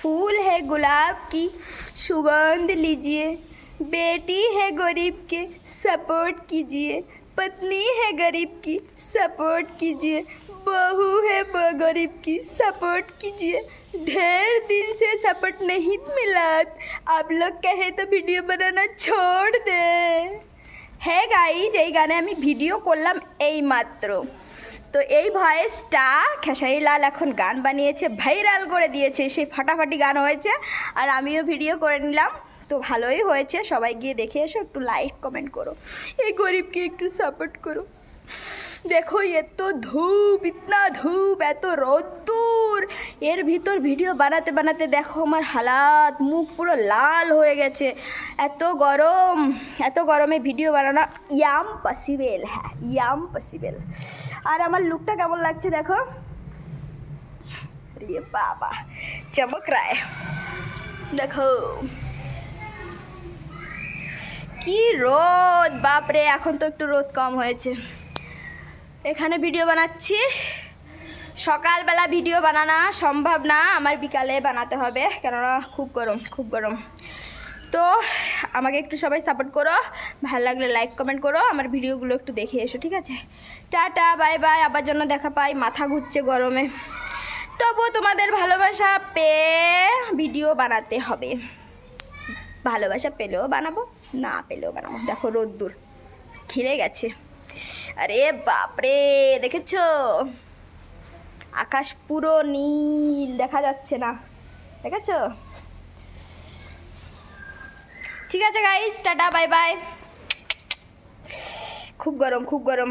फूल है गुलाब की सुगंध लीजिए, बेटी है गरीब के सपोर्ट कीजिए, पत्नी है गरीब की सपोर्ट कीजिए, बहू है गरीब की सपोर्ट कीजिए। ढेर दिन से सपोर्ट नहीं मिला, आप लोग कहे तो वीडियो बनाना छोड़ दे। है गाइज এই গানে আমি ভিডিও করলাম এই মাত্র। তো এই ভয়েসটা খেসারি লাল এখন গান বানিয়েছে, ভাইরাল করে দিয়েছে, সেই ফাটাফাটি গান হয়েছে আর আমিও ভিডিও করে নিলাম। তো ভালোই হয়েছে, সবাই গিয়ে দেখে এসো, একটু লাইক কমেন্ট করো, এই গরিবকে একটু সাপোর্ট করো। দেখো এত ধূপ, ইতনা ধূপ, এত রোদ্দুর, এর ভিতর ভিডিও বানাতে বানাতে দেখো আমার হালাত, মুখ পুরো লাল হয়ে গেছে। এত গরম, এত গরমে ভিডিও বানানো ইম্পসিবল, হ্যাঁ ইম্পসিবল। আর আমার লুকটা কেমন লাগছে দেখো, আরে বাবা চমক রা है দেখো কি রোদ, বাপরে এখন তো একটু রোদ কম হয়েছে। এখানে ভিডিও বানাচ্ছি, সকালবেলা ভিডিও বানানো সম্ভব না, আমার বিকালে বানাতে হবে, কেননা খুব গরম, খুব গরম। তো আমাকে একটু সবাই সাপোর্ট করো, ভালো লাগলে লাইক কমেন্ট করো, আমার ভিডিওগুলো একটু দেখে এসো, ঠিক আছে? টাটা বাই বাই, আবার জন্য দেখা পাই, মাথা ঘুরছে গরমে, তবুও তোমাদের ভালোবাসা পেয়ে ভিডিও বানাতে হবে। ভালোবাসা পেলেও বানাবো, না পেলেও বানাবো। দেখো রোদ্দুর খিরে গেছে, আরে বাপরে দেখেছো আকাশ পুরো নীল, দেখা যাচ্ছে না, দেখেছো? ঠিক আছে গাইস, টাটা বাই বাই। খুব গরম, খুব গরম।